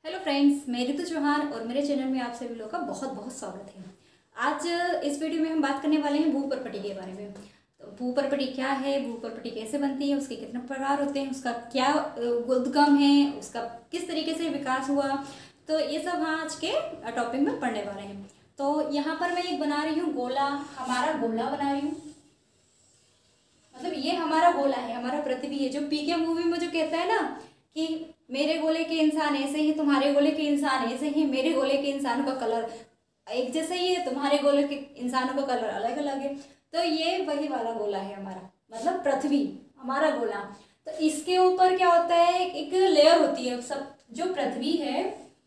Hello friends, मैं ऋतु चौहान और मेरे चैनल में आप सभी लोगों का बहुत बहुत स्वागत है। आज इस वीडियो में हम बात करने वाले हैं भूपर्पटी के बारे में। तो भूपर्पटी क्या है, भूपर्पटी कैसे बनती है, उसके कितने प्रकार होते हैं, उसका क्या उद्गम है, उसका किस तरीके से विकास हुआ, तो ये सब आज के टॉपिक में पढ़ने वाले हैं। तो यहाँ पर मैं एक बना रही हूँ गोला, हमारा गोला बना रही हूँ। मतलब ये हमारा गोला है, हमारा पृथ्वी है। जो पीके मूवी में जो कहता है ना कि मेरे गोले के इंसान ऐसे ही, तुम्हारे गोले के इंसान ऐसे ही, मेरे गोले के इंसानों का कलर एक जैसा ही है, तुम्हारे गोले के इंसानों का कलर अलग अलग है। तो ये वही वाला गोला है हमारा, मतलब पृथ्वी हमारा गोला। तो इसके ऊपर क्या होता है, एक लेयर होती है। सब जो पृथ्वी है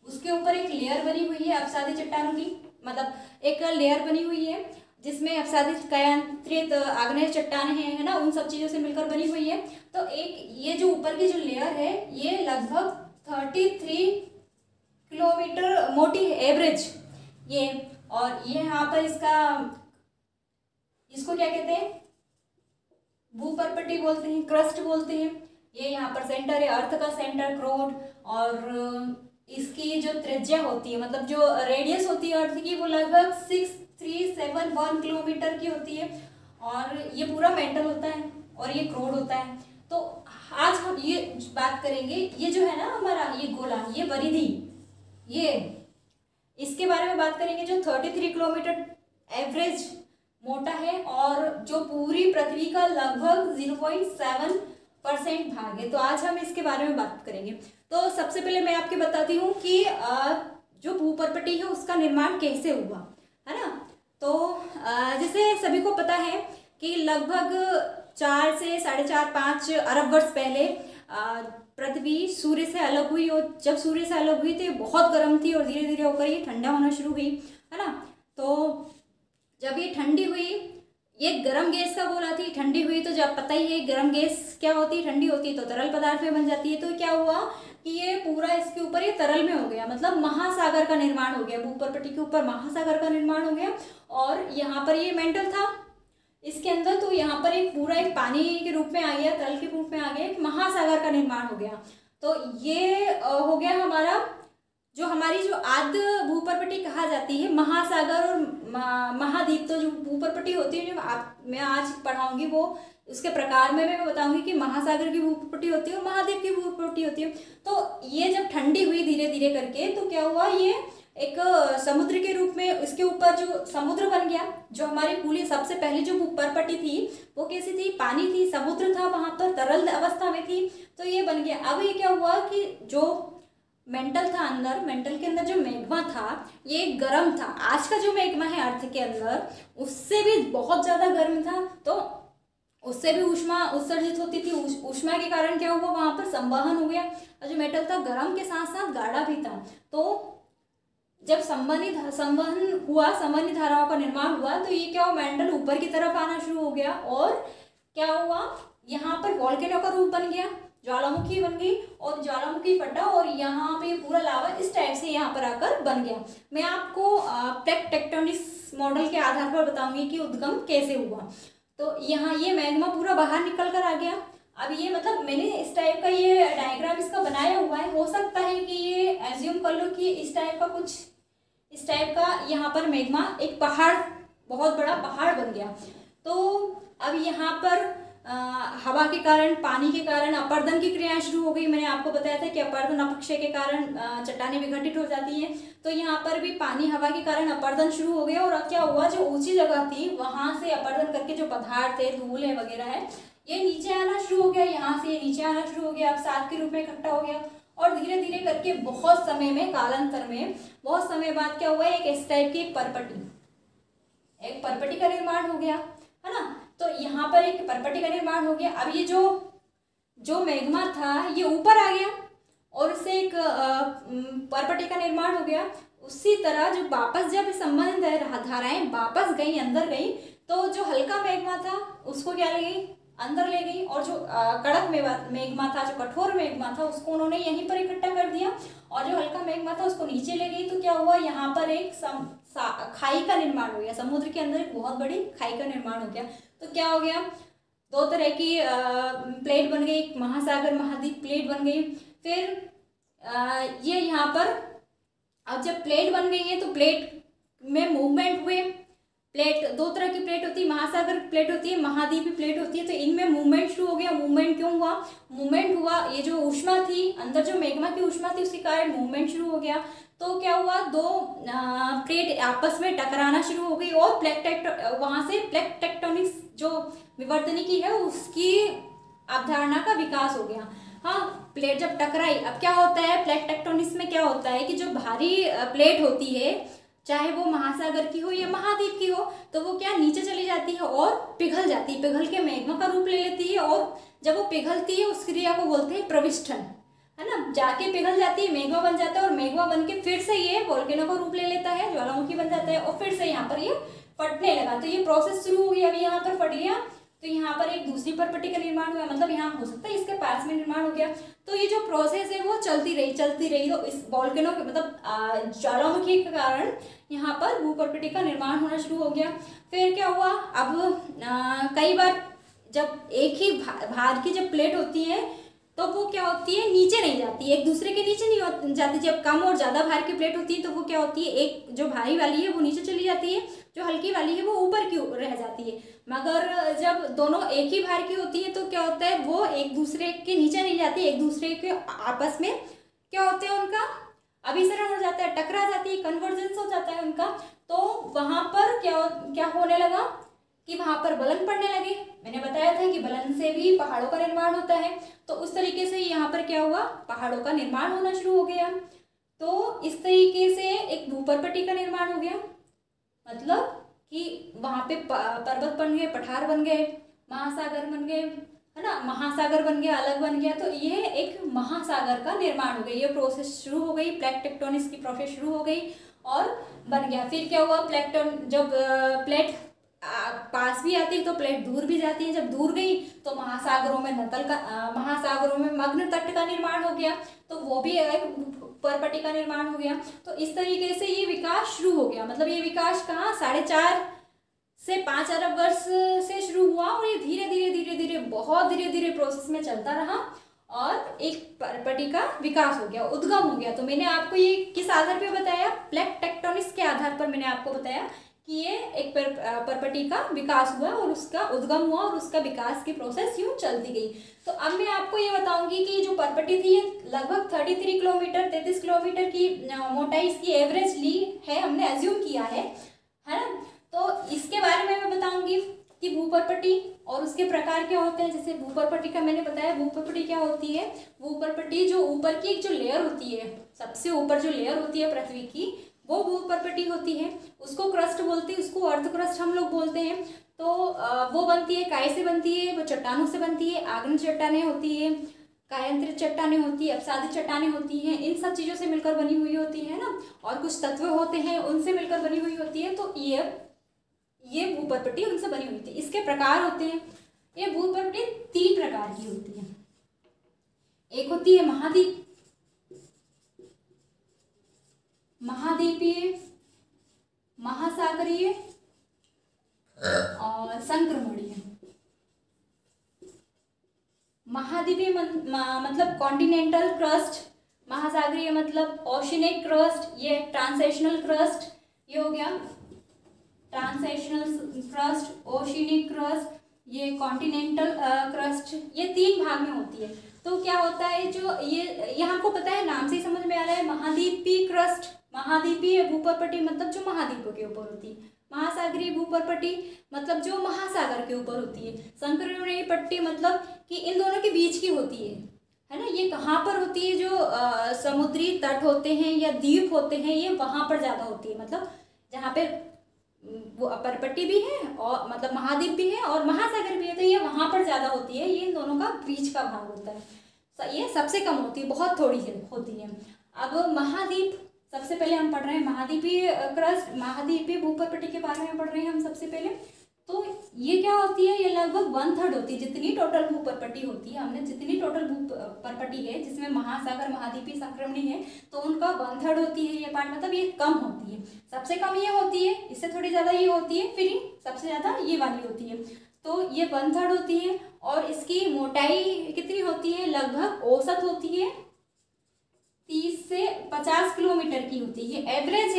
उसके ऊपर एक लेयर बनी हुई है अपसादी चट्टानों की, मतलब एक लेयर बनी हुई है जिसमें अपसादित कायांतरित आग्नेय चट्टान है ना, उन सब चीज़ों से मिलकर बनी हुई है। तो एक ये जो ऊपर की जो लेयर है ये लगभग 33 किलोमीटर मोटी है एवरेज ये। और ये यहाँ पर इसको क्या कहते हैं, भूपर्पटी बोलते हैं, क्रस्ट बोलते हैं। ये यहाँ पर सेंटर है, अर्थ का सेंटर क्रोड। और इसकी जो त्रिज्या होती है, मतलब जो रेडियस होती है अर्थ की, वो लगभग 6371 किलोमीटर की होती है। और ये पूरा मेंटल होता है और ये क्रोड होता है। तो आज हम ये बात करेंगे, ये जो है ना हमारा ये गोला, ये परिधि, ये इसके बारे में बात करेंगे, जो 33 किलोमीटर एवरेज मोटा है और जो पूरी पृथ्वी का लगभग 0.7% भाग है। तो आज हम इसके बारे में बात करेंगे। तो सबसे पहले मैं आपके बताती हूँ कि जो भूपर्पटी है उसका निर्माण कैसे हुआ, है ना। तो जैसे सभी को पता है कि लगभग 4 से 4.5 अरब वर्ष पहले पृथ्वी सूर्य से अलग हुई। और जब सूर्य से अलग हुई तो ये बहुत गर्म थी और धीरे धीरे होकर ये ठंडा होना शुरू हुई, है ना। तो जब ये ठंडी हुई, ये गर्म गैस का गोला थी, ठंडी हुई तो जब पता ही है गर्म गैस क्या होती है, ठंडी होती है तो तरल पदार्थ में बन जाती है। तो क्या हुआ कि ये पूरा इसके ऊपर ये तरल में हो गया, मतलब महासागर का निर्माण हो गया, भूपर्पटी के ऊपर महासागर का निर्माण हो गया। और यहाँ पर ये मेंटल था इसके अंदर, तो यहाँ पर एक पूरा एक पानी के रूप में आ गया, तरल के रूप में आ गया, एक महासागर का निर्माण हो गया। तो ये हो गया हमारा, जो हमारी जो आद्य भूपर्पटी कहा जाती है, महासागर और महाद्वीप। तो जो भूपर्पटी होती है, जो मैं आज पढ़ाऊंगी वो उसके प्रकार में मैं बताऊंगी कि महासागर की भूपर्पटी होती है और महाद्वीप की भूपर्पटी होती है। तो ये जब ठंडी हुई धीरे धीरे करके, तो क्या हुआ, ये एक समुद्र के रूप में इसके ऊपर जो समुद्र बन गया। जो हमारी पूरी सबसे पहली जो भूपर्पटी थी वो कैसी थी, पानी थी, समुद्र था वहां पर, तरल अवस्था में थी, तो ये बन गया। अब ये क्या हुआ कि जो मेंटल था अंदर, मेंटल के अंदर जो मैग्मा था ये गर्म था। आज का जो मैग्मा है अर्थ के अंदर उससे भी बहुत ज्यादा गर्म था। तो उससे भी ऊष्मा उत्सर्जित होती थी। ऊष्मा के कारण क्या हुआ, वहां पर संवहन हो गया। और जो मेटल था गर्म के साथ साथ गाढ़ा भी था। तो जब संवहन हुआ, संवहनी धाराओं का निर्माण हुआ, तो ये क्या हुआ, मेंटल ऊपर की तरफ आना शुरू हो गया। और क्या हुआ, यहाँ पर वॉल्केनो का रूप बन गया, ज्वालामुखी बन गई और ज्वालामुखी फटा और यहाँ पे पूरा लावा इस टाइप से यहाँ पर आकर बन गया। मैं आपको प्लेट टेक्टोनिक्स मॉडल के आधार पर बताऊंगी कि उद्गम कैसे हुआ। तो यहाँ ये मैग्मा पूरा बाहर निकल कर आ गया। अब ये मतलब मैंने इस टाइप का ये डायग्राम इसका बनाया हुआ है। हो सकता है कि ये एज्यूम कर लो कि इस टाइप का कुछ, इस टाइप का यहाँ पर मैग्मा एक पहाड़, बहुत बड़ा पहाड़ बन गया। तो अब यहाँ पर हवा के कारण, पानी के कारण अपर्दन की क्रियाएं शुरू हो गई। मैंने आपको बताया था कि अपर्दन अपक्षय के कारण चट्टानें विघटित हो जाती हैं। तो यहाँ पर भी पानी हवा के कारण अपर्दन शुरू हो गया। और क्या हुआ, जो ऊंची जगह थी वहां से अपर्दन करके जो पदार्थ है, धूल है वगैरह है, ये नीचे आना शुरू हो गया। यहाँ से ये नीचे आना शुरू हो गया, अब सात के रूप में इकट्ठा हो गया। और धीरे धीरे करके बहुत समय में, कालांतर में, बहुत समय बाद क्या हुआ, एक इस टाइप की एक परपटी का निर्माण हो गया, है ना। तो यहाँ पर एक परपटी का निर्माण हो गया। अब ये जो मैग्मा था ये ऊपर आ गया और उससे एक परपटी का निर्माण हो गया। उसी तरह जो वापस जब संबंधित धाराएं वापस गई, अंदर गई, तो जो हल्का मैग्मा था उसको क्या ले गई, अंदर ले गई। और जो कड़क मैग्मा था, जो कठोर मैग्मा था, उसको उन्होंने यहीं पर इकट्ठा कर दिया। और जो हल्का मैग्मा था उसको नीचे ले गई। तो क्या हुआ, यहाँ पर एक खाई का निर्माण हो गया, समुद्र के अंदर एक बहुत बड़ी खाई का निर्माण हो गया। तो क्या हो गया, दो तरह की प्लेट बन गई, एक महासागर महाद्वीप प्लेट बन गई। फिर ये यहाँ पर अब जब प्लेट बन गई है तो प्लेट में मूवमेंट हुए। प्लेट दो तरह की प्लेट होती है, महासागर प्लेट होती है, महाद्वीपीय प्लेट होती है। तो इनमें मूवमेंट शुरू हो गया। मूवमेंट क्यों हुआ? मूवमेंट हुआ, ये जो ऊष्मा थी अंदर, जो मैग्मा की ऊष्मा थी, उसके कारण मूवमेंट शुरू हो गया। तो क्या हुआ, दो प्लेट आपस में टकराना शुरू हो गई और वहां से प्लेट टेक्टोनिक्स जो विवर्तनिकी है उसकी अवधारणा का विकास हो गया। हाँ, प्लेट जब टकराई, अब क्या होता है प्लेट टेक्टोनिक्स में, क्या होता है कि जो भारी प्लेट होती है, चाहे वो महासागर की हो या महाद्वीप की हो, तो वो क्या नीचे चली जाती है और पिघल जाती है, पिघल के मैग्मा का रूप ले लेती है। और जब वो पिघलती है उस क्रिया को बोलते हैं प्रविष्ठन, है ना। जाके पिघल जाती है, मैग्मा बन जाता है और मैग्मा बन के फिर से ये वोल्केनो का रूप ले लेता है, ज्वालामुखी बन जाता है और फिर से यहाँ पर ये फटने लगा। तो ये प्रोसेस शुरू हो गई, अभी यहाँ पर फट गया तो यहाँ पर एक दूसरी परपटी का निर्माण हुआ, मतलब यहाँ हो सकता है इसके पास में निर्माण हो गया। तो ये जो प्रोसेस है वो चलती रही। तो इस वोल्केनो के मतलब ज्वालामुखी के कारण यहाँ पर भूपर्पटी का निर्माण होना शुरू हो गया। फिर क्या हुआ, अब कई बार जब एक ही भार की जब प्लेट होती है तो वो क्या होती है, नीचे नहीं जाती, एक दूसरे के नीचे नहीं जाती। जब कम और ज़्यादा भार की प्लेट होती है तो वो क्या होती है, एक जो भारी वाली है वो नीचे चली जाती है, जो हल्की वाली है वो ऊपर की रह जाती है। मगर जब दोनों एक ही भार की होती है तो क्या होता है, वो एक दूसरे के नीचे नहीं जाती, एक दूसरे के आपस में क्या होता है, उनका अभिसरण हो जाता है, टकरा जाती है, कन्वर्जेंस हो जाता है उनका। तो वहां पर क्या होने लगा कि वहां पर बलन पड़ने लगे। मैंने बताया था कि बलन से भी पहाड़ों का निर्माण होता है। तो उस तरीके से यहाँ पर क्या हुआ, पहाड़ों का निर्माण होना शुरू हो गया। तो इस तरीके से एक भूपर्पटी का निर्माण हो गया, मतलब कि वहां पे पर्वत बन गए, पठार बन गए, महासागर बन गए, है ना, महासागर बन गया, अलग बन गया। तो ये एक महासागर का निर्माण हो गया, ये प्रोसेस शुरू हो गई, प्लेट टेक्टोनिक्स की प्रोसेस शुरू हो गई और बन गया। फिर क्या हुआ, जब प्लेट पास भी आती है तो प्लेट दूर भी जाती है। जब दूर गई तो महासागरों में महासागरों में मग्न तट का निर्माण हो गया, तो वो भी एक परपटी का निर्माण हो गया। तो इस तरीके से ये विकास शुरू हो गया। मतलब ये विकास कहाँ 4.5 से 5 अरब वर्ष से शुरू हुआ और ये धीरे धीरे बहुत धीरे धीरे प्रोसेस में चलता रहा और एक परपटी का विकास हो गया, उद्गम हो गया। तो मैंने आपको ये किस आधार पर बताया, प्लेट टेक्टोनिक्स के आधार पर मैंने आपको बताया कि ये एक परपटी का विकास हुआ और उसका उद्गम हुआ और उसका विकास की प्रोसेस यूं चलती गई। तो अब मैं आपको ये बताऊंगी कि जो परपटी थी ये लगभग 33 किलोमीटर 33 किलोमीटर की मोटाई इसकी एवरेज ली है, हमने एज्यूम किया है ना। तो इसके बारे में मैं बताऊंगी कि भूपर्पटी और उसके प्रकार क्या होते हैं। जैसे भूपर्पटी का मैंने बताया, भूपर्पटी क्या होती है, भूपर्पटी जो ऊपर की एक जो लेयर होती है, सबसे ऊपर जो लेयर होती है पृथ्वी की, वो भूपर्पटी होती है। उसको क्रस्ट बोलते हैं, उसको अर्ध क्रस्ट हम लोग बोलते हैं। तो वो बनती है, काय से बनती है, वो चट्टानों से बनती है। आग्नेय चट्टानें होती है, कायांतरित चट्टानें होती है, अपसादित चट्टानें होती हैं, इन सब चीज़ों से मिलकर बनी हुई होती है ना। और कुछ तत्व होते हैं उनसे मिलकर बनी हुई होती है। तो ये भूपर्पटी उनसे बनी हुई थी। इसके प्रकार होते हैं, ये भूपर्पटी 3 प्रकार की होती है। एक होती है महाद्वीपीय, महासागरीय और संक्रमणीय। महाद्वीपीय मतलब कॉन्टिनेंटल क्रस्ट, महासागरीय मतलब ओशिनिक क्रस्ट, ये ट्रांसेशनल क्रस्ट, ये हो गया ट्रांसेशनल क्रस्ट, ओशिनिक क्रस्ट, ये कॉन्टिनेंटल क्रस्ट। ये 3 भाग में होती है। तो क्या होता है, जो ये यहाँ को पता है, नाम से ही समझ में आ रहा है, महाद्वीपीय क्रस्ट, महाद्वीपीय भूपर्पटी मतलब जो महाद्वीपों के ऊपर होती है, महासागरीय भूपर्पटी मतलब जो महासागर के ऊपर होती है, संक्रमणीय पट्टी मतलब कि इन दोनों के बीच की होती है ना। ये कहाँ पर होती है, जो समुद्री तट होते हैं या द्वीप होते हैं, ये वहां पर ज्यादा होती है। मतलब जहाँ पे वो परपट्टी भी है और मतलब महाद्वीप भी है और महासागर भी है, तो ये वहां पर ज्यादा होती है। ये इन दोनों का बीच का भाग होता है, ये सबसे कम होती है, बहुत थोड़ी होती है। अब महाद्वीप सबसे पहले हम पढ़ रहे हैं, महाद्वीपीय क्रस्ट, महाद्वीपीय भूपर्पटी के बारे में पढ़ रहे हैं हम सबसे पहले। तो ये क्या होती है, ये लगभग 1/3 होती है जितनी टोटल भूपर्पटी होती है। हमने जितनी टोटल भूपर्पटी है जिसमें महासागर महाद्वीपीय संक्रमणीय है, तो उनका 1/3 होती है ये पार्ट, मतलब ये कम होती है। सबसे कम ये होती है, इससे थोड़ी ज्यादा ये होती है, फिर सबसे ज्यादा ये वाली होती है। तो ये 1/3 होती है और इसकी मोटाई कितनी होती है, लगभग औसत होती है 30 से 50 किलोमीटर की होती है, ये एवरेज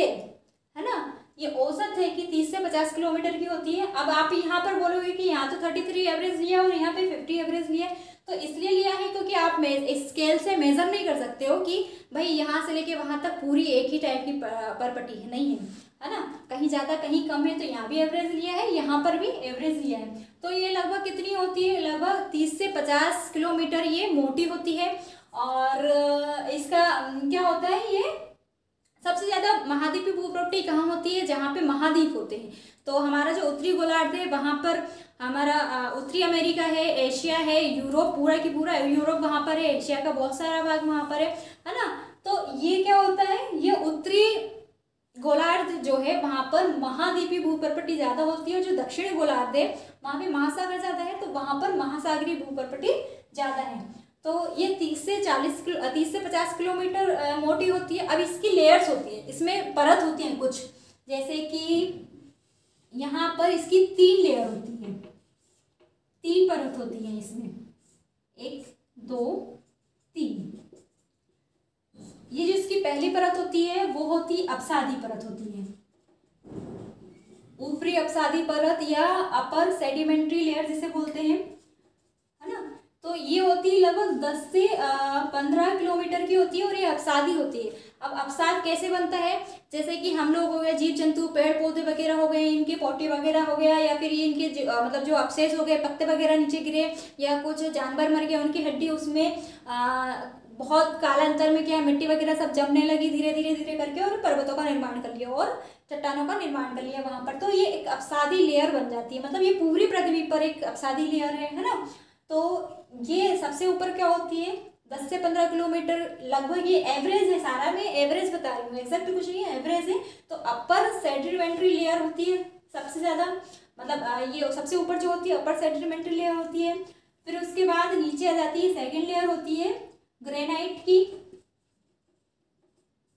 है ना, ये औसत है कि 30 से 50 किलोमीटर की होती है। अब आप यहाँ पर बोलोगे कि यहाँ तो 33 एवरेज लिया और यहाँ पे 50 एवरेज लिया, तो इसलिए लिया है क्योंकि आप स्केल से मेजर नहीं कर सकते हो कि भाई यहाँ से लेके वहाँ तक पूरी एक ही टाइप की परपटी है, नहीं है ना, कहीं ज़्यादा कहीं कम है, तो यहाँ भी एवरेज लिया है, यहाँ पर भी एवरेज लिया है। तो ये लगभग कितनी होती है, लगभग 30 से 50 किलोमीटर ये मोटी होती है। और इसका क्या होता है, ये सबसे ज़्यादा महाद्वीपीय भूप्रवृत्ति कहाँ होती है, जहाँ पे महाद्वीप होते हैं। तो हमारा जो उत्तरी गोलार्ध है वहाँ पर हमारा उत्तरी अमेरिका है, एशिया है, यूरोप पूरा की पूरा यूरोप वहाँ पर है, एशिया का बहुत सारा भाग वहाँ पर है ना। तो ये क्या होता है, ये उत्तरी गोलार्ध जो है वहाँ पर महाद्वीपीय भूप्रवृत्ति ज़्यादा होती है। जो दक्षिणी गोलार्ध है वहाँ पे महासागर ज़्यादा है, तो वहाँ पर महासागरीय भूप्रवृत्ति ज़्यादा है। तो ये 30 से 50 किलोमीटर मोटी होती है। अब इसकी लेयर्स होती है, इसमें परत होती हैं कुछ, जैसे कि यहाँ पर इसकी 3 लेयर होती है, 3 परत होती है इसमें, 1 2 3। ये जो इसकी पहली परत होती है वो होती अपसादी परत होती है, ऊपरी अपसादी परत या अपर सेडिमेंट्री लेयर जिसे बोलते हैं, है ना। तो ये होती है लगभग 10 से 15 किलोमीटर की होती है और ये अपसादी होती है। अब अपसाद कैसे बनता है, जैसे कि हम लोग हो गए, जीव जंतु, पेड़ पौधे वगैरह हो गए, इनके पोटी वगैरह हो गया, या फिर ये इनके मतलब जो अवशेष हो गए, पत्ते वगैरह नीचे गिरे, या कुछ जानवर मर गए उनकी हड्डी, उसमें बहुत कालांतर में क्या है, मिट्टी वगैरह सब जमने लगी धीरे धीरे धीरे करके, और पर्वतों का निर्माण कर लिया और चट्टानों का निर्माण कर लिया वहां पर। तो ये एक अपसादी लेयर बन जाती है, मतलब ये पूरी पृथ्वी पर एक अपसादी लेयर है ना। तो ये सबसे ऊपर क्या होती है, 10 से 15 किलोमीटर लगभग, ये एवरेज है, सारा मैं एवरेज बता रही हूँ, एक्जैक्ट कुछ नहीं है, एवरेज है। तो अपर सेडिमेंट्री लेयर होती है सबसे ज़्यादा, मतलब ये सबसे ऊपर जो होती है अपर सेडिमेंट्री लेयर होती है। फिर उसके बाद नीचे आ जाती है सेकेंड लेयर होती है ग्रेनाइट की,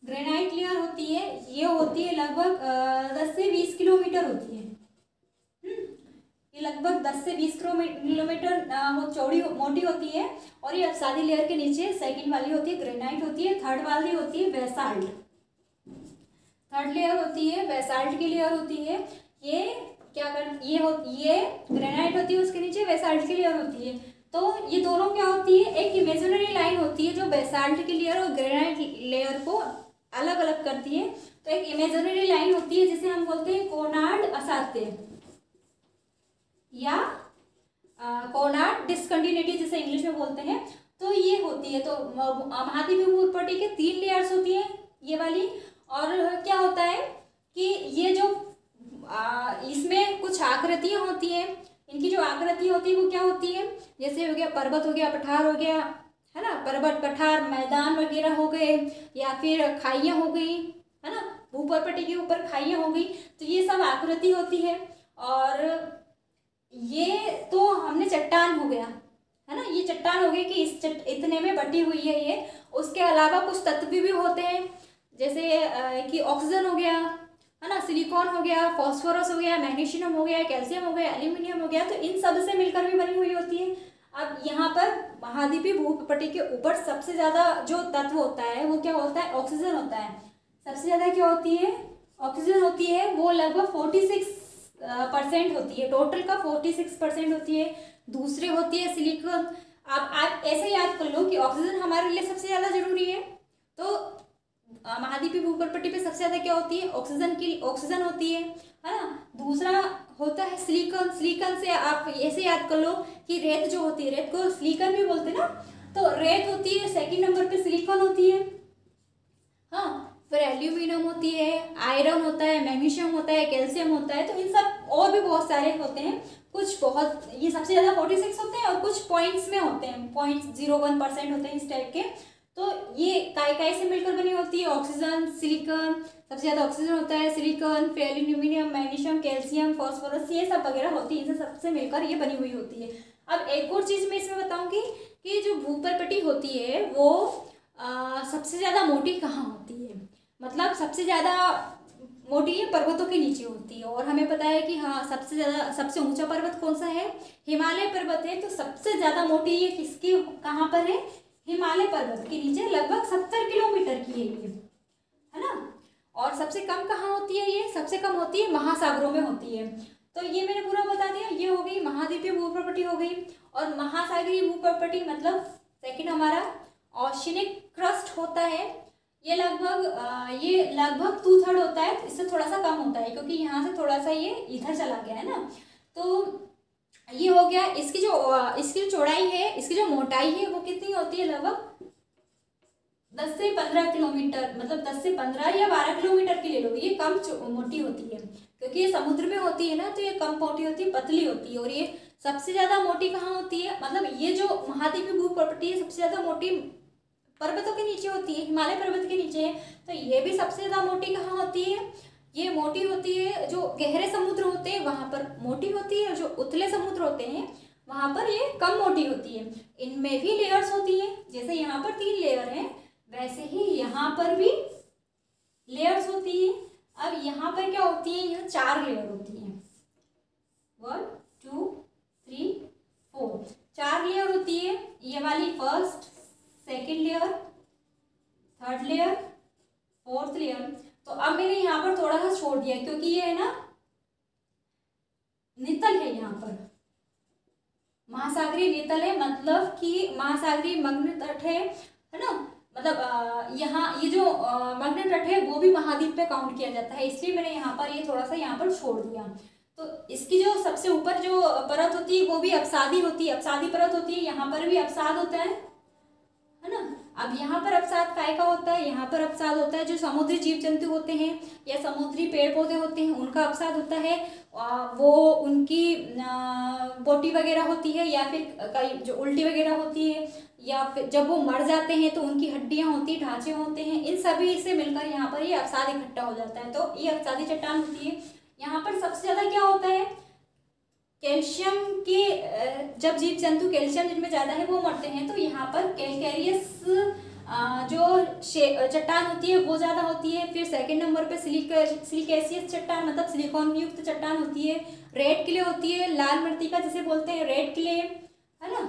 ग्रेनाइट लेयर होती है, ये होती है लगभग 10 से 20 किलोमीटर होती है। ये लगभग 10 से 20 किलोमीटर चौड़ी मोटी होती है। और ये अपसादी लेयर के नीचे सेकंड वाली होती है ग्रेनाइट होती है, थर्ड वाली होती है बेसाल्ट, थर्ड लेयर होती है बेसाल्ट की लेयर होती है। ये क्या कर ये ग्रेनाइट होती है, उसके नीचे बेसाल्ट की लेयर होती है। तो ये दोनों क्या होती है, एक इमेजिनरी लाइन होती है जो बेसाल्ट की लेयर और ग्रेनाइट लेयर को अलग अलग करती है। तो एक इमेजिनरी लाइन होती है जिसे हम बोलते हैं कोनार्ड असाध्य या कोनार्ड डिसकंटिन्यूटी जिसे इंग्लिश में बोलते हैं। तो ये होती है, तो महाद्वीपीय भूप्रवृत्ति के 3 लेयर्स होती है ये वाली। और क्या होता है कि ये जो इसमें कुछ आकृतियाँ होती हैं, इनकी जो आकृति होती है वो क्या होती है, जैसे हो गया पर्वत हो गया, पठार हो गया, है ना, पर्वत पठार मैदान वगैरह हो गए, या फिर खाइयाँ हो गई, है ना, भूप्रवृत्ति के ऊपर खाइयाँ हो गई, तो ये सब आकृति होती है। और ये तो हमने चट्टान हो गया, है ना, ये चट्टान हो गई कि इतने में बटी हुई है ये। उसके अलावा कुछ तत्व भी होते हैं, जैसे कि ऑक्सीजन हो गया, है ना, सिलिकॉन हो गया, फॉस्फोरस हो गया, मैग्नीशियम हो गया, कैल्शियम हो गया, एल्यूमिनियम हो गया, तो इन सब से मिलकर भी बनी हुई होती है। अब यहाँ पर महाद्वीपीय भूप्रवृत्ति के ऊपर सबसे ज़्यादा जो तत्व होता है वो क्या होता है, ऑक्सीजन होता है। सबसे ज़्यादा क्या होती है, ऑक्सीजन होती है, वो लगभग 46% होती है, टोटल का 46% होती है। दूसरे होती है सिलिकॉन। आप ऐसे याद कर लो कि ऑक्सीजन हमारे लिए सबसे ज़्यादा जरूरी है, तो महाद्वीपीय भूप्रवृत्ति पे सबसे ज़्यादा क्या होती है, ऑक्सीजन होती है ना। दूसरा होता है सिलिकॉन। सिलिकॉन से आप ऐसे याद कर लो कि रेत जो होती है, रेत को सिलिकॉन भी बोलते हैं ना, तो रेत होती है, सेकंड नंबर पे सिलिकॉन होती है। हाँ, फिर एल्यूमिनियम होती है, आयरन होता है, मैग्नीशियम होता है, कैल्शियम होता है, तो इन सब और भी बहुत सारे होते हैं। कुछ बहुत, ये सबसे ज़्यादा 46 होते हैं और कुछ पॉइंट्स में होते हैं, 0.01% होते हैं इस टाइप के। तो ये काय से मिलकर बनी होती है, ऑक्सीजन, सिलिकॉन, सबसे ज़्यादा ऑक्सीजन होता है, सिलिकॉन, फिर एल्यूमिनियम, मैग्नीशियम, कैल्शियम, फॉस्फोरस, ये सब वगैरह होती है, इनसे सबसे मिलकर ये बनी हुई होती है। अब एक और चीज़ मैं इसमें बताऊंगी कि जो भूप्रवृत्ति होती है वो सबसे ज़्यादा मोटी कहाँ होती है, मतलब सबसे ज़्यादा मोटी ये पर्वतों के नीचे होती है। और हमें पता है कि हाँ, सबसे ऊंचा पर्वत कौन सा है, हिमालय पर्वत है। तो सबसे ज़्यादा मोटी ये किसकी कहाँ पर है, हिमालय पर्वत के नीचे लगभग 70 किलोमीटर की है ना। और सबसे कम कहाँ होती है ये? सबसे कम होती है महासागरों में होती है। तो ये मैंने पूरा बता दिया। ये हो गई महाद्वीपीय भूप्रकृति हो गई। और महासागरीय भूप्रकृति मतलब सेकंड हमारा ओशियनिक क्रस्ट होता है। ये लगभग 2/3 होता है, इससे थोड़ा सा कम होता है क्योंकि यहाँ से थोड़ा सा ये इधर चला गया है ना। तो ये हो गया। इसकी जो चौड़ाई है, इसकी जो मोटाई है वो कितनी होती है? लगभग 10 से 15 किलोमीटर, मतलब 10 से 15 या 12 किलोमीटर की ले लो। ये कम मोटी होती है क्योंकि ये समुद्र में होती है ना, तो ये कम मोटी होती है, पतली होती है। और ये सबसे ज्यादा मोटी कहाँ होती है? मतलब ये जो महाद्वीपीय भूप्रकृति है सबसे ज्यादा मोटी पर्वतों के नीचे होती है, हिमालय पर्वत के नीचे है। तो ये भी सबसे ज्यादा मोटी कहाँ होती है? ये मोटी होती है जो गहरे समुद्र होते हैं वहां पर मोटी होती है, जो उथले समुद्र होते हैं वहां पर ये कम मोटी होती है। इनमें भी लेयर्स होती है, जैसे यहाँ पर 3 लेयर हैं वैसे ही यहाँ पर भी लेयर्स होती है। अब यहाँ पर क्या होती है? यहाँ 4 लेयर होती है। 1 2 3 4 4 लेयर होती है। ये वाली first, second layer, third layer, fourth layer. तो अब मैंने यहाँ पर थोड़ा सा छोड़ दिया क्योंकि ये है ना नितल है, यहाँ पर महासागरीय नितल है, मतलब कि महासागरीय मग्न तट है ना। मतलब यहाँ ये जो मग्न तट है वो भी महाद्वीप पे काउंट किया जाता है, इसलिए मैंने यहाँ पर ये थोड़ा सा यहाँ पर छोड़ दिया। तो इसकी जो सबसे ऊपर जो परत होती है वो भी अपसादी होती है, अपसादी परत होती है। यहाँ पर भी अपसाद होता है ना। अब यहाँ पर अपसाद काय का होता है? यहाँ पर अपसाद होता है जो समुद्री जीव जंतु होते हैं या समुद्री पेड़ पौधे होते हैं उनका अपसाद होता है। वो उनकी बोटी वगैरह होती है या फिर कई जो उल्टी वगैरह होती है, या फिर जब वो मर जाते हैं तो उनकी हड्डियां होती, ढांचे होते हैं, इन सभी से मिलकर यहाँ पर ये अपसाद इकट्ठा हो जाता है। तो ये अपसादी चट्टान होती है। यहाँ पर सबसे ज्यादा क्या होता है? कैल्शियम के जब जीव जंतु कैल्शियम जिनमें ज़्यादा है वो मरते हैं, तो यहाँ पर कैल्केरियस जो चट्टान होती है वो ज़्यादा होती है। फिर सेकंड नंबर पे सिलिकेसियस चट्टान मतलब सिलिकॉन युक्त चट्टान होती है। रेड क्ले होती है, लाल मृत्तिका जिसे बोलते हैं रेड क्ले, है ना।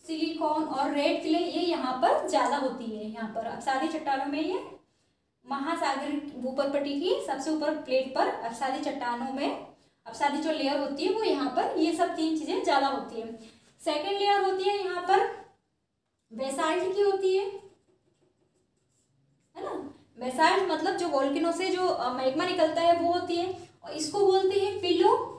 सिलिकॉन और रेड क्ले ये यहाँ पर ज़्यादा होती है। यहाँ पर अपसादी चट्टानों में ये महासागर भूप्रकृति की सबसे ऊपर प्लेट पर अपसादी चट्टानों में अपसादी जो लेयर होती है वो यहाँ पर ये सब 3 चीजें ज्यादा होती है। सेकेंड लेयर होती है यहाँ पर बेसाल्ट की होती है ना। बेसाल्ट मतलब जो वोल्केनो से जो मैग्मा निकलता है वो होती है, और इसको बोलते हैं पिलो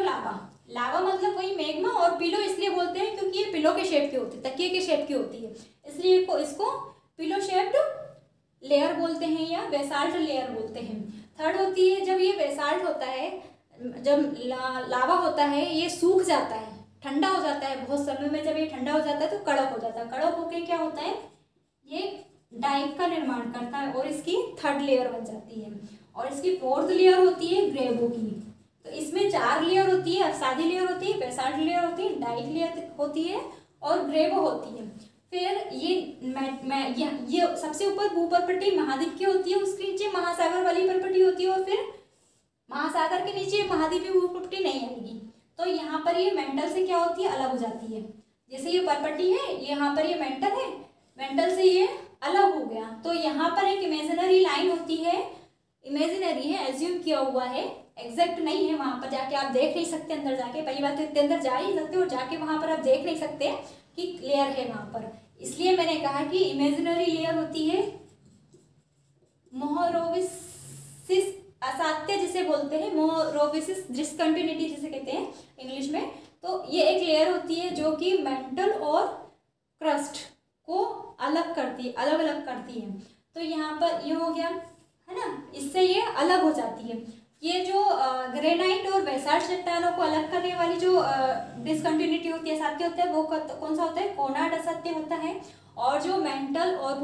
लावा। लावा मतलब वही मैग्मा, और पिलो इसलिए बोलते हैं क्योंकि ये पिलो के शेप की होती है, तकिए के शेप की होती है, इसलिए इसको पिलो शेप्ड लेयर बोलते हैं या बेसाल्ट लेयर बोलते हैं। थर्ड होती है जब ये बेसाल्ट होता है, जब लावा होता है ये सूख जाता है, ठंडा हो जाता है बहुत समय में, जब ये ठंडा हो जाता है तो कड़क हो जाता है। कड़क होकर क्या होता है? ये डाइक का निर्माण करता है और इसकी थर्ड लेयर बन जाती है। और इसकी फोर्थ लेयर होती है ग्रेवो की। तो इसमें 4 लेयर होती है, अपसादी लेयर होती है, बेसाल्ट लेयर होती है, डाइक लेयर होती है और ग्रेवो होती है। फिर ये सबसे ऊपर भूप्रकृति महाद्वीप की होती है, उसके नीचे महासागर वाली प्रकृति होती है, और फिर महासागर के नीचे महाद्वीपीय भूप्रकृति नहीं आएगी। तो यहाँ पर ये मेंटल से क्या होती है? अलग हो जाती है। जैसे ये प्रकृति है, यहाँ पर ये मेंटल है, मेंटल से ये अलग हो गया। तो यहाँ पर एक इमेजिनरी लाइन होती है, इमेजिनरी है, एज्यूम किया हुआ है, एग्जैक्ट नहीं है। वहां पर जाके आप देख नहीं सकते, अंदर जाके पहली बात तो इतने अंदर जा ही नहीं सकते, और जाके वहां पर आप देख नहीं सकते कि लेयर है वहां पर। इसलिए मैंने कहा कि इमेजिनरी लेयर होती है मोहरोविसिस असाध्य जिसे बोलते हैं, मोहरोविसिस डिसकंटिन्यूटी जिसे कहते हैं इंग्लिश में। तो ये एक लेयर होती है जो कि मेंटल और क्रस्ट को अलग करती है, अलग अलग करती है। तो यहाँ पर ये हो गया है ना, इससे ये अलग हो जाती है। ये जो ग्रेनाइट और बेसाल्ट चट्टानों को अलग करने वाली जो डिसकंटिन्यूटी होती है, असाध्य होता है, वो कौन सा होता है? कोनार्ड असाध्य होता है। और जो मेंटल और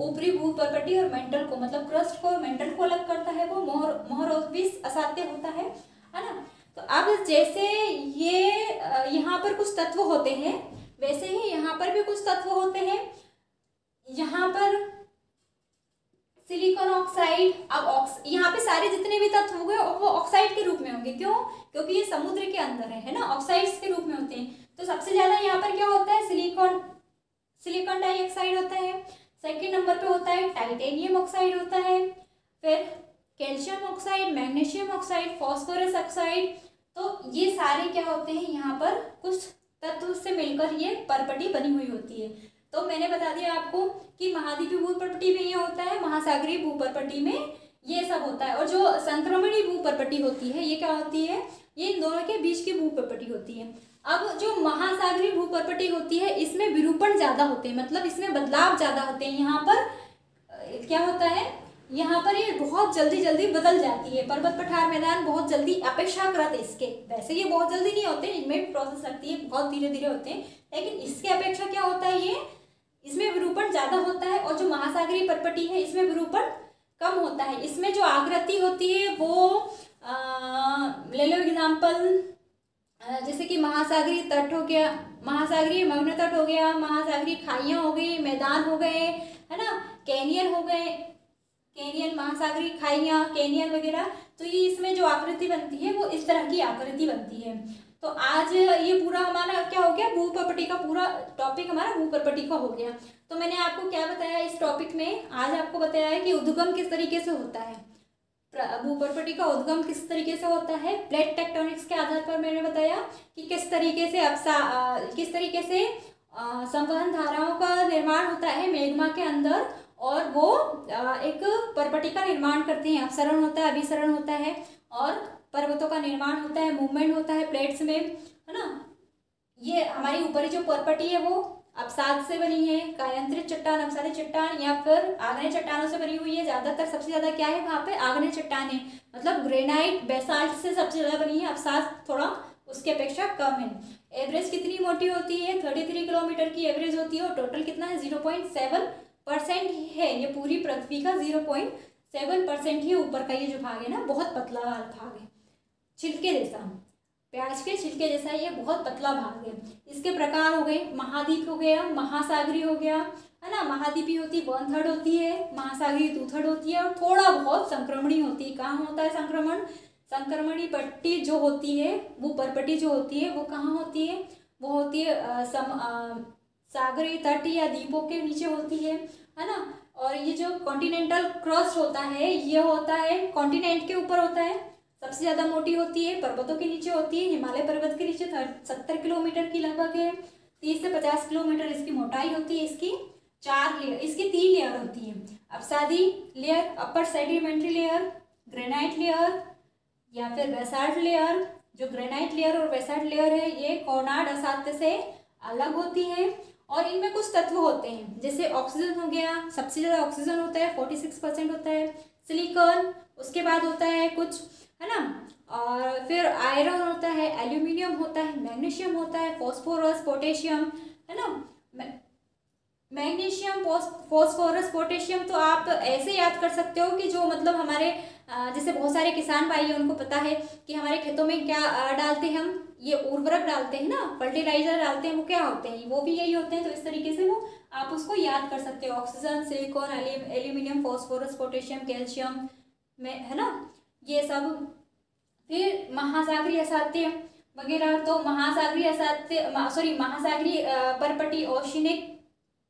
ऊपरी भूप्रकृति और मेंटल को मतलब क्रस्ट को मेंटल को अलग करता है वो मोहरोविस असाध्य होता है ना। तो अब जैसे ये यहाँ पर कुछ तत्व होते हैं, वैसे ही यहाँ पर भी कुछ तत्व होते हैं। यहाँ पर सिलिकॉन ऑक्साइड, अब यहाँ पे सारे जितने भी तत्व होंगे वो ऑक्साइड के रूप में होंगे। क्यों? क्योंकि ये समुद्र के अंदर है ना, ऑक्साइड्स के रूप में होते हैं। तो सबसे ज़्यादा यहाँ पर क्या होता है, सिलिकॉन डाइऑक्साइड होता है। सेकंड नंबर पे होता है टाइटेनियम ऑक्साइड होता है, फिर calcium oxide, magnesium oxide, phosphorus oxide. तो ये सारे क्या होते हैं, यहाँ पर कुछ तत्व से मिलकर ये परपटी बनी हुई होती है। तो मैंने बता दिया आपको कि महाद्वीपीय भूपर्पटी में ये होता है, महासागरीय भूपर्पटी में ये सब होता है। और जो संक्रमणीय भूपर्पटी होती है ये क्या होती है, ये इन दोनों के बीच की भूपर्पटी होती है। अब जो महासागरीय भूपर्पटी होती है इसमें विरूपण ज़्यादा होते हैं, मतलब इसमें बदलाव ज़्यादा होते हैं। यहाँ पर क्या होता है, यहाँ पर ये बहुत जल्दी जल्दी बदल जाती है। पर्वत पठार मैदान बहुत जल्दी अपेक्षाकृत इसके, वैसे ये बहुत जल्दी नहीं होते, इनमें भी प्रोसेस लगती है, बहुत धीरे धीरे होते हैं, लेकिन इसके अपेक्षा क्या होता है, ये इसमें विरूपण ज़्यादा होता है। और जो महासागरीय पर्पटी है इसमें विरूपण कम होता है। इसमें जो आकृति होती है वो ले लो एग्जाम्पल, जैसे कि महासागरीय तट हो गया, महासागरीय मग्न तट हो गया, महासागरीय खाइयाँ हो गई, मैदान हो गए, है ना, कैनियन हो गए, कैनियन, महासागरीय खाइयाँ, कैनियन वगैरह। तो ये इसमें जो आकृति बनती है वो इस तरह की आकृति बनती है। तो आज ये पूरा हमारा क्या हो गया, भूपर्पटी का पूरा टॉपिक हमारा भूपर्पटी का हो गया। तो मैंने आपको क्या बताया इस टॉपिक में, आज आपको बताया है कि उद्गम किस तरीके से होता है, भूपर्पटी का उद्गम किस तरीके से होता है। प्लेट टेक्टोनिक्स के आधार पर मैंने बताया कि किस तरीके से संवहन धाराओं का निर्माण होता है मैग्मा के अंदर, और वो एक पर्पटी का निर्माण करते हैं। अपसरण होता है, अभिसरण होता है, और पर्वतों का निर्माण होता है, मूवमेंट होता है प्लेट्स में, है ना। ये हमारी ऊपरी जो पर्पटी है वो अवसाद से बनी है, कायांतरित चट्टान, अवसादी चट्टान या फिर आग्नेय चट्टानों से बनी हुई है। ज्यादातर सबसे ज्यादा क्या है वहाँ पे, आग्नेय चट्टान है, मतलब ग्रेनाइट बेसाल्ट से सबसे ज्यादा बनी है, अवसाद थोड़ा उसकी अपेक्षा कम है। एवरेज कितनी मोटी होती है, 33 किलोमीटर की एवरेज होती है, और टोटल कितना है 0.7% है। ये पूरी पृथ्वी का 0.7% ही ऊपर का ये जो भाग है ना, बहुत पतला वाला भाग है, छिलके जैसा, प्याज के छिलके जैसा ये बहुत पतला भाग है। इसके प्रकार हो गए, महाद्वीप हो गया, महासागरीय हो गया, है ना। महाद्वीपी होती 1/3 होती है, महासागरीय 2/3 होती है, और थोड़ा बहुत संक्रमणी होती है। कहाँ होता है संक्रमण, संक्रमणी पट्टी जो होती है, वो परपटी जो होती है वो कहाँ होती है, वो होती है सागरीय तट या द्वीपों के नीचे होती है ना। और ये जो कॉन्टिनेंटल क्रस्ट होता है ये होता है कॉन्टिनेंट के ऊपर होता है, सबसे ज़्यादा मोटी होती है, पर्वतों के नीचे होती है, हिमालय पर्वत के नीचे 70 किलोमीटर की लगभग है, 30 से 50 किलोमीटर इसकी मोटाई होती है। इसकी 3 लेयर होती है, अवसादी लेयर, अपर सेडिमेंट्री लेयर, ग्रेनाइट लेयर या फिर बेसाल्ट लेयर। जो ग्रेनाइट लेयर और बेसाल्ट लेयर है ये कोनार्ड असाध्य से अलग होती है, और इनमें कुछ तत्व होते हैं, जैसे ऑक्सीजन हो गया, सबसे ज़्यादा ऑक्सीजन होता है, 46% होता है, सिलिकॉन, उसके बाद होता है कुछ, है ना, और फिर आयरन होता है, एल्यूमिनियम होता है, मैग्नीशियम होता है, फॉस्फोरस, पोटेशियम, है ना। मैग्नीशियम, फॉस्फोरस, पोटेशियम तो आप ऐसे याद कर सकते हो कि जो मतलब हमारे जैसे बहुत सारे किसान भाई हैं उनको पता है कि हमारे खेतों में क्या डालते हैं हम, ये उर्वरक डालते हैं ना, फर्टिलाइजर डालते हैं, वो क्या होते हैं, वो भी यही होते हैं। तो इस तरीके से वो आप उसको याद कर सकते हो, oxygen, silicon, aluminium, phosphorus, potassium, calcium में, है ना, ये सब। फिर महासागरीय असाध्य वगैरह, तो महासागरीय पर्पटी ओशिनिक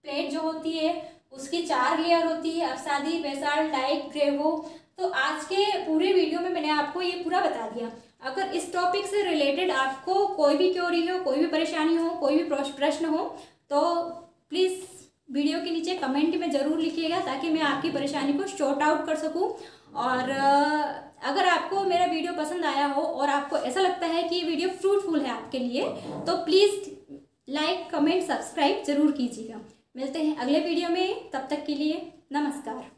प्लेट जो होती है उसकी 4 लेयर होती है, अवसादी, बेसाल्ट, डाइक, ग्रेवो। तो आज के पूरे वीडियो में मैंने आपको ये पूरा बता दिया। अगर इस टॉपिक से रिलेटेड आपको कोई भी क्वेरी हो, कोई भी परेशानी हो, कोई भी प्रश्न हो, तो प्लीज़ वीडियो के नीचे कमेंट में ज़रूर लिखिएगा, ताकि मैं आपकी परेशानी को सॉर्ट आउट कर सकूं। और अगर आपको मेरा वीडियो पसंद आया हो और आपको ऐसा लगता है कि ये वीडियो फ्रूटफुल है आपके लिए, तो प्लीज़ लाइक, कमेंट, सब्सक्राइब ज़रूर कीजिएगा। मिलते हैं अगले वीडियो में, तब तक के लिए नमस्कार।